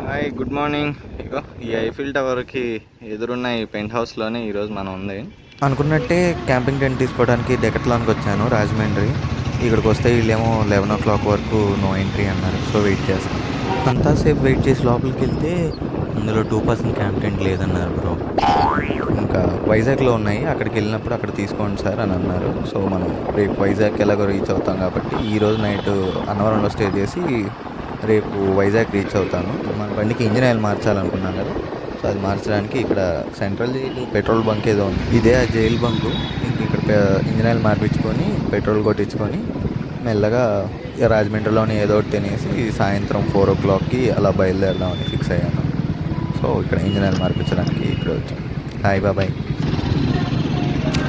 Hi, good morning. ఇగో ఈ Eiffel టవర్కి ఎదురున్న ఈ పెంట్ హౌస్లోనే ఈరోజు మనం ఉంది. అనుకున్నట్టే క్యాంపింగ్ టెంట్ తీసుకోవడానికి డెకట్లాన్కి వచ్చాను రాజమండ్రి. ఇక్కడికి వస్తే వీళ్ళేమో 11 వరకు నో ఎంట్రీ అన్నారు. సో వెయిట్ చేస్తాను. అంతాసేపు వెయిట్ చేసి లోపలికి వెళ్తే అందులో 2% క్యాంప్ టెంట్ లేదన్నారు బ్రో. ఇంకా వైజాగ్లో ఉన్నాయి, అక్కడికి వెళ్ళినప్పుడు అక్కడ తీసుకోండి సార్ అని అన్నారు. సో మనం రేపు వైజాగ్ ఎలాగో రీచ్ అవుతాం కాబట్టి ఈరోజు నైట్ అన్నవరంలో స్టే చేసి రేపు వైజాగ్ రీచ్ అవుతాను. మన బండికి ఇంజిన్ ఆయిల్ మార్చాలనుకున్నాను కదా, సో అది మార్చడానికి ఇక్కడ సెంట్రల్ జైలు పెట్రోల్ బంక్ ఏదో ఉంది, ఇదే ఆ జైలు బంకు. ఇంక ఇక్కడ ఇంజిన్ ఆయిల్ మార్పించుకొని పెట్రోల్ కొట్టించుకొని మెల్లగా రాజమండ్రిలోని ఏదో ఒకటి తినేసి సాయంత్రం 4 o'clockకి అలా బయలుదేరదామని ఫిక్స్ అయ్యాను. సో ఇక్కడ ఇంజిన్ ఆయిల్ మార్పించడానికి ఇక్కడ వచ్చాను. హాయ్ బాబాయ్.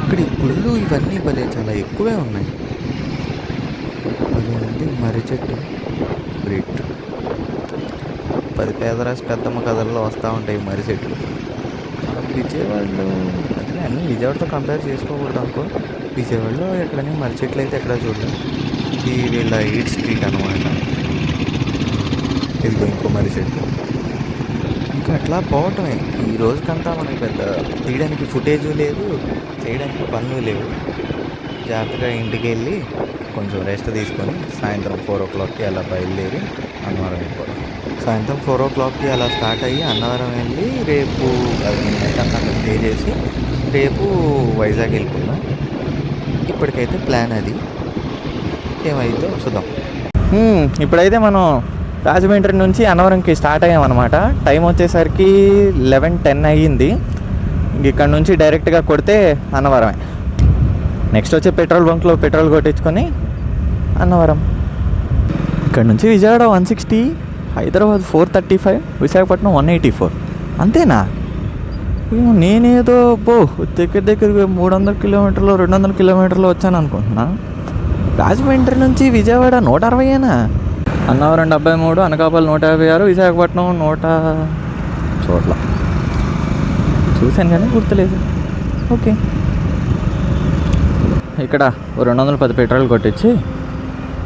ఇక్కడ గుళ్ళు ఇవన్నీ భలే చాలా ఎక్కువే ఉన్నాయి. భలే ఉంది మర్రి చెట్టు. గ్రేట్. 10 పేదరాశి పెద్దమ్మ కథల్లో వస్తూ ఉంటాయి మర్రి చెట్లు. విజయవాడలో అంటే అన్నీ విజయవాడతో కంపేర్ చేసుకోకూడదు అనుకో. విజయవాడలో ఎక్కడైనా మర్రి చెట్లు అయితే ఎక్కడ చూడలేదు. ఇది వీళ్ళ 8th Street అనమాట. ఇదిగో ఇంకో మర్రి చెట్టు. ఇంకా అట్లా పోవటమే. ఈ రోజుకంతా మనకి పెద్ద తీయడానికి ఫుటేజ్ లేదు, చేయడానికి పనులు లేవు. జాగ్రత్తగా ఇంటికి వెళ్ళి కొంచెం రెస్ట్ తీసుకొని సాయంత్రం 4 o'clockకి అలా బయలుదేరి అన్నవరం వెళ్ళిపోవడం. సాయంత్రం 4 o'clockకి అలా స్టార్ట్ అయ్యి అన్నవరం వెళ్ళి రేపు నైట్ అంతా అక్కడ స్టే చేసి రేపు వైజాగ్ వెళ్ళిపోదాం. ఇప్పటికైతే ప్లాన్ అది. ఏమైతే చూద్దాం. ఇప్పుడైతే మనం రాజమండ్రి నుంచి అన్నవరంకి స్టార్ట్ అయ్యామన్నమాట. టైం వచ్చేసరికి 11:10 అయ్యింది. ఇక్కడ నుంచి డైరెక్ట్గా కొడితే అన్నవరమే. నెక్స్ట్ వచ్చే పెట్రోల్ బంక్లో పెట్రోల్ కొట్టించుకొని అన్నవరం. ఇక్కడ నుంచి విజయవాడ 160, హైదరాబాద్ 435, విశాఖపట్నం 184. అంతేనా? నేనేదో దగ్గర 300 కిలోమీటర్లు 200 కిలోమీటర్లు వచ్చాను అనుకుంటున్నా. రాజమండ్రి నుంచి విజయవాడ 160ఏనా? అన్నవరం 73, అనకాపల్లి 156, విశాఖపట్నం 100 చోట్ల చూశాను కానీ గుర్తులేదు. ఓకే, ఇక్కడ 210 పెట్రోల్ కొట్టించి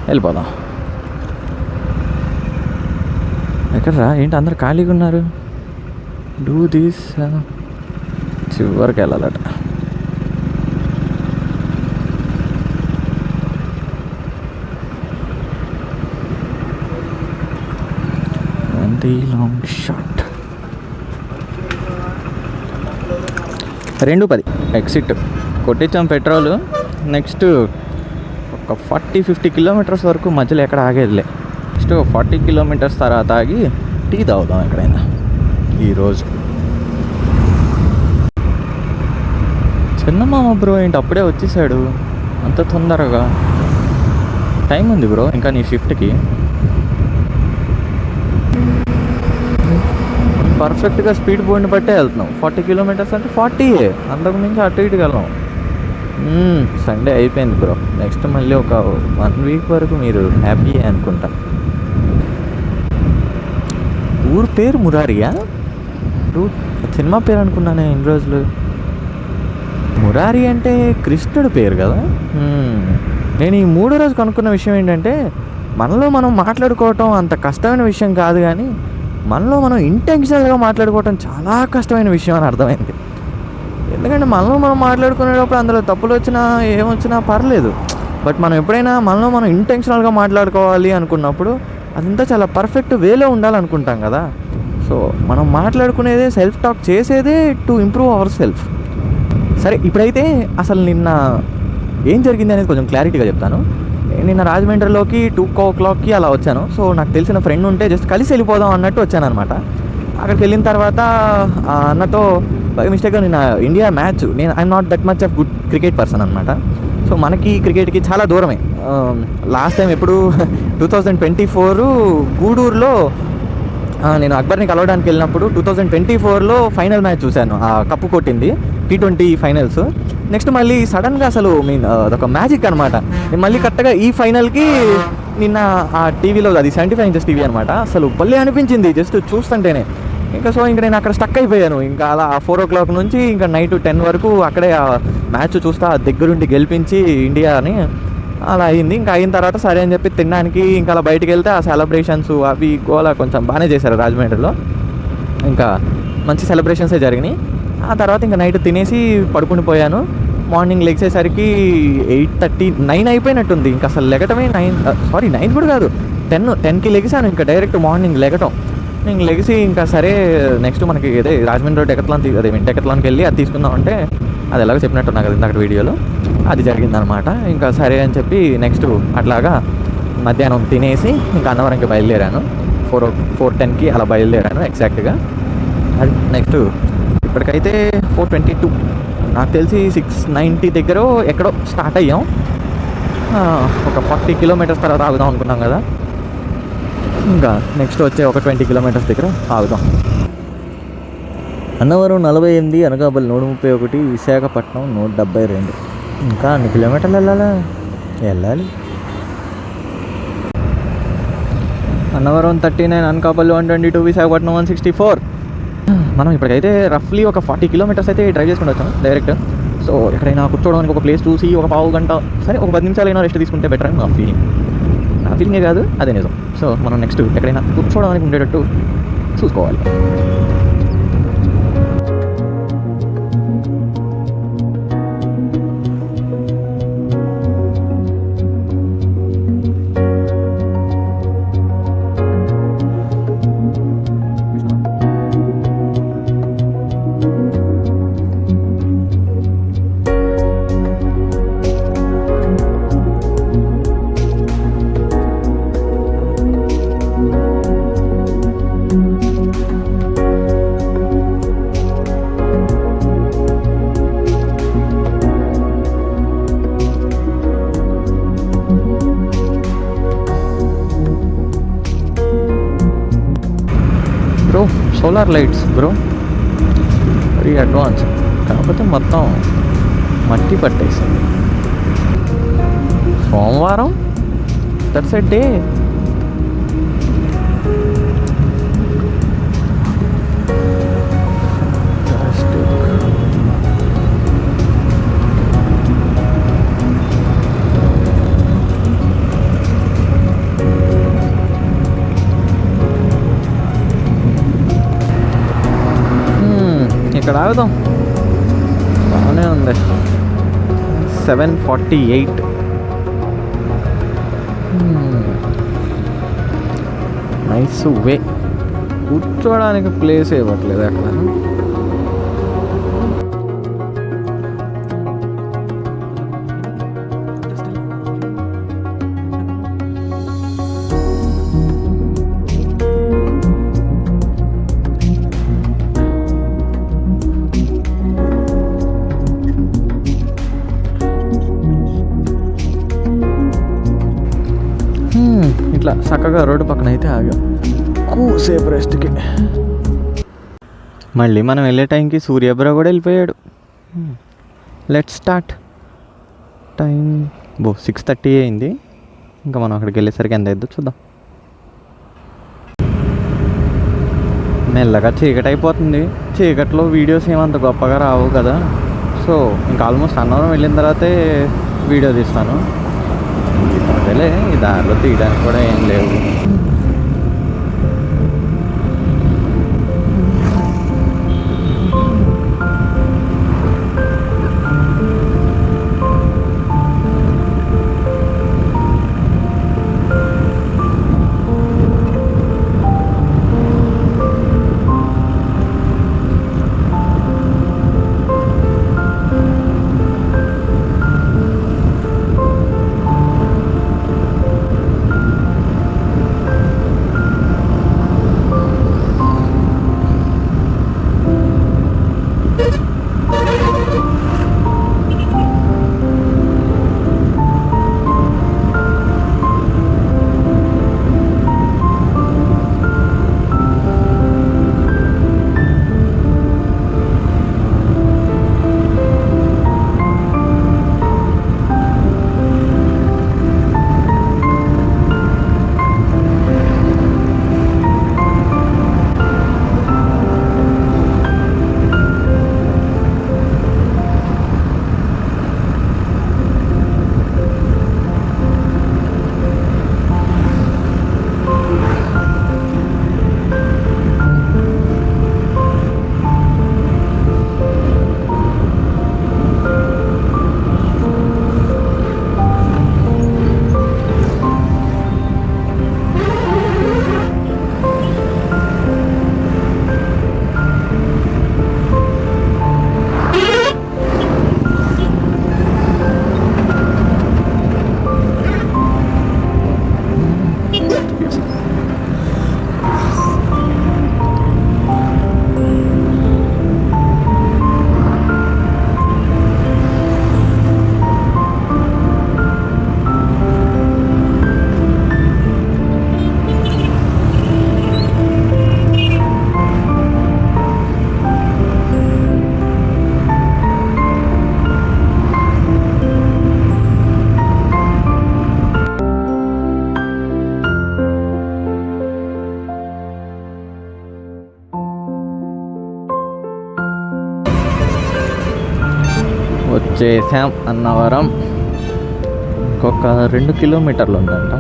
వెళ్ళిపోదాం. ఎక్కడరా ఏంటి అందరు ఖాళీగా ఉన్నారు? Do this. చివరికి వెళ్ళాలట. లాంగ్ షాట్ 2:10 ఎగ్జిట్ కొట్టించాం పెట్రోల్. నెక్స్ట్ ఒక 40-50 కిలోమీటర్స్ వరకు మధ్యలో ఎక్కడ ఆగేదిలే. నెక్స్ట్ 40 కిలోమీటర్స్ తర్వాత ఆగి టీ తాగుదాం ఎక్కడైనా ఈరోజు. చిన్నమామ బ్రో ఏంటి అప్పుడే వచ్చేసాడు అంత తొందరగా? టైం ఉంది బ్రో ఇంకా నీ షిఫ్ట్కి. పర్ఫెక్ట్గా స్పీడ్ బోర్డ్ని బట్టే వెళ్తున్నాం. 40 కిలోమీటర్స్ అంటే 40, అంతకు మించి అటు ఇటుకి వెళ్ళాం. సండే అయిపోయింది బ్రో. నెక్స్ట్ మళ్ళీ ఒక 1 వీక్ వరకు మీరు హ్యాపీ అనుకుంటా. ఊరు పేరు మురారియా? సినిమా పేరు అనుకున్నానే ఇన్ని రోజులు. మురారి అంటే కృష్ణుడి పేరు కదా. నేను ఈ 3వ రోజు కనుక్కున్న విషయం ఏంటంటే మనలో మనం మాట్లాడుకోవటం అంత కష్టమైన విషయం కాదు, కానీ మనలో మనం ఇంటెన్షనల్గా మాట్లాడుకోవటం చాలా కష్టమైన విషయం అని అర్థమైంది. ఎందుకంటే మనలో మనం మాట్లాడుకునేటప్పుడు అందులో తప్పులు వచ్చినా ఏమొచ్చినా పర్లేదు, బట్ మనం ఎప్పుడైనా మనలో మనం ఇంటెన్షనల్గా మాట్లాడుకోవాలి అనుకున్నప్పుడు అదంతా చాలా పర్ఫెక్ట్ వేలో ఉండాలనుకుంటాం కదా. సో మనం మాట్లాడుకునేదే, సెల్ఫ్ టాక్ చేసేదే టు ఇంప్రూవ్ అవర్ సెల్ఫ్. సరే, ఇప్పుడైతే అసలు నిన్న ఏం జరిగింది అనేది కొంచెం క్లారిటీగా చెప్తాను. నిన్న రాజమండ్రిలోకి 2 o'clockకి అలా వచ్చాను. సో నాకు తెలిసిన ఫ్రెండ్ ఉంటే జస్ట్ కలిసి వెళ్ళిపోదాం అన్నట్టు వచ్చాను అనమాట. అక్కడికి వెళ్ళిన తర్వాత అన్నతో బై మిస్టేక్గా నిన్న ఇండియా మ్యాచ్, నేను I'm not that much of good cricket person అనమాట. సో మనకి క్రికెట్కి చాలా దూరమే. లాస్ట్ టైం ఎప్పుడు 2024 గూడూరులో నేను అక్బర్ని కలవడానికి వెళ్ళినప్పుడు 2024లో ఫైనల్ మ్యాచ్ చూశాను. ఆ కప్పు కొట్టింది T20 ఫైనల్స్. నెక్స్ట్ మళ్ళీ సడన్గా అసలు అదొక మ్యాజిక్ అనమాట. నేను మళ్ళీ కరెక్ట్గా ఈ ఫైనల్కి నిన్న ఆ టీవీలో, అది 75 inches టీవీ అనమాట, అసలు భలే అనిపించింది జస్ట్ చూస్తుంటేనే. ఇంకా సో ఇంకా నేను అక్కడ స్టక్ అయిపోయాను. ఇంకా అలా 4 o'clock నుంచి ఇంకా నైట్ 10 వరకు అక్కడే ఆ మ్యాచ్ చూస్తా దగ్గరుండి గెలిపించి ఇండియాని అలా అయింది. ఇంకా అయిన తర్వాత సరే అని చెప్పి తినడానికి ఇంకా అలా బయటికి వెళ్తే ఆ సెలబ్రేషన్స్ అవి గోలా కొంచెం బాగానే చేశారు రాజమండ్రిలో. ఇంకా మంచి సెలబ్రేషన్సే జరిగినాయి. ఆ తర్వాత ఇంకా నైట్ తినేసి పడుకుని పోయాను. మార్నింగ్ లెగిసేసరికి 8:30, 9 అయిపోయినట్టుంది. ఇంకా అసలు లెగటమే 9 కూడా కాదు, 10కి లెగిసాను. ఇంకా డైరెక్ట్ మార్నింగ్ లెగటం. నేను లెగిసి ఇంకా సరే నెక్స్ట్ మనకి అదే రాజమండ్రి డెకత్లాన్కి వెళ్ళి అది తీసుకుందాం అంటే అది ఎలాగో చెప్పినట్టున్నా కదా ఇందాక వీడియోలో, అది జరిగిందనమాట. ఇంకా సరే అని చెప్పి నెక్స్ట్ అట్లాగా మధ్యాహ్నం తినేసి ఇంకా అన్నవరంకి బయలుదేరాను. 4:10కి అలా బయలుదేరాను ఎగ్జాక్ట్గా. అది నెక్స్ట్ ఇప్పటికైతే 4:22, నాకు తెలిసి 6:90 దగ్గర ఎక్కడో స్టార్ట్ అయ్యాం. ఒక 40 కిలోమీటర్స్ తర్వాత ఆగుదాం అనుకున్నాం కదా, ఇంకా నెక్స్ట్ వచ్చే ఒక 20 కిలోమీటర్స్ దగ్గర ఆగుదాం. అన్నవరం 48, అనకాపల్లి 131, విశాఖపట్నం 172. ఇంకా అన్ని కిలోమీటర్లు వెళ్ళాలి. అన్నవరం 39, అనకాపల్లి 122, విశాఖపట్నం 164. మనం ఇప్పటికైతే రఫ్లీ ఒక 40 కిలోమీటర్స్ అయితే డ్రైవ్ చేసుకుని వచ్చాం డైరెక్ట్. సో ఎక్కడైనా కూర్చోవడానికి ఒక ప్లేస్ చూసి ఒక పావు గంట, సరే ఒక 10 నిమిషాలైనా రెస్ట్ తీసుకుంటే బెటర్ అని నా ఫీలింగే కాదు, అదే నిజం. సో మనం నెక్స్ట్ ఎక్కడైనా కూర్చోవడానికి ఉండేటట్టు చూసుకోవాలి. Bro solar lights bro, very advance. కాకపోతే మొత్తం మట్టి పట్టేసింది. సోమవారం దట్స్ ఎ డే. ఇక్కడ ఆగుదాం, బాగానే ఉంది. 7:48. Nice way. కూర్చోడానికి ప్లేస్ ఇవ్వట్లేదు అక్కడ. ఇట్లా చక్కగా రోడ్డు పక్కన అయితే ఆగాం కూసేపు రెస్ట్కి. మళ్ళీ మనం వెళ్ళే టైంకి సూర్యబ్ర కూడా వెళ్ళిపోయాడు. Let start. టైం 6:30 అయింది. ఇంకా మనం అక్కడికి వెళ్ళేసరికి ఎంత అయిద్దో చూద్దాం. మెల్లగా చీకటి అయిపోతుంది. చీకట్లో వీడియోస్ ఏమంత గొప్పగా రావు కదా. సో ఇంకా ఆల్మోస్ట్ అన్నవరం వెళ్ళిన తర్వాతే వీడియో తీస్తాను. అదేలే, ఈ దారిలో తీయడానికి కూడా ఏం లేవు. వచ్చేసాం అన్నవరం. ఇంకొక 2 కిలోమీటర్లు ఉందంట.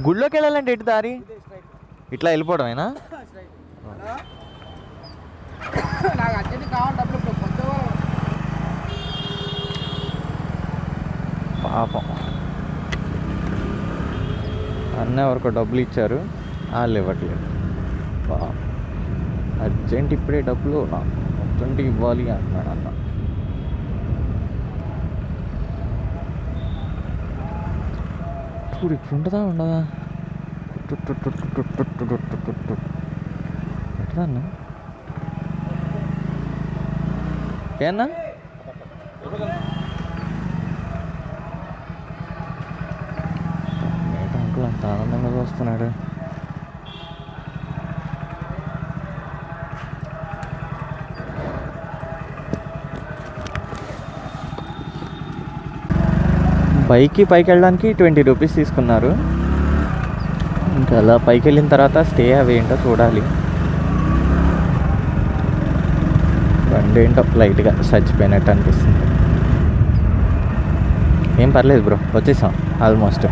గుళ్ళోకి వెళ్ళాలంటే ఎటు దారి? ఇట్లా వెళ్ళిపోవడమేనా? పాపం అన్న ఎవరికో డబ్బులు ఇచ్చారు, వాళ్ళు ఇవ్వట్లేదు. పాపం అర్జెంట్ ఇప్పుడే డబ్బులు నాకు అర్జెంట్ ఇవ్వాలి అంటున్నాడు అన్న. ఇప్పుడు ఉంటుందా ఉండదా? ఎట్లా అన్న ఏనా? అంకుల్ అంత ఆనందంగా చూస్తున్నాడు. బైక్కి పైకి వెళ్ళడానికి 20 రూపీస్ తీసుకున్నారు. ఇంకా అలా పైకి వెళ్ళిన తర్వాత స్టే అవి ఏంటో చూడాలి. బండి ఏంటో లైట్గా చచ్చిపోయినట్టు అనిపిస్తుంది. ఏం పర్లేదు బ్రో, వచ్చేసాం ఆల్మోస్ట్.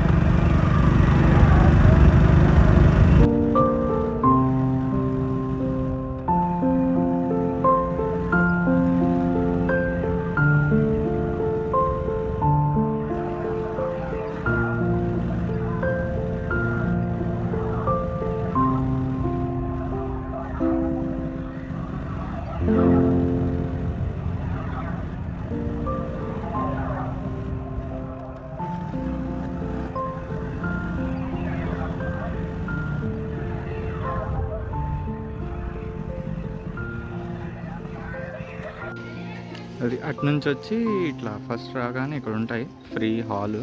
అది అటు నుంచి వచ్చి ఇట్లా ఫస్ట్ రాగానే ఇక్కడ ఉంటాయి ఫ్రీ హాల్,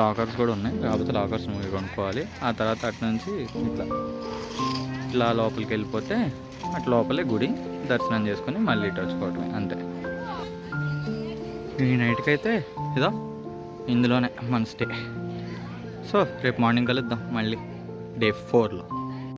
లాకర్స్ కూడా ఉన్నాయి. కాకపోతే లాకర్స్ మూవీ కొనుక్కోవాలి. ఆ తర్వాత అటు నుంచి ఇట్లా లోపలికి వెళ్ళిపోతే అటు లోపలే గుడి, దర్శనం చేసుకొని మళ్ళీ ఇటు వచ్చుకోవటమే అంతే. ఈ నైట్కి అయితే ఇదో ఇందులోనే మన స్టే. సో రేపు మార్నింగ్ కలుద్దాం మళ్ళీ డే 4లో.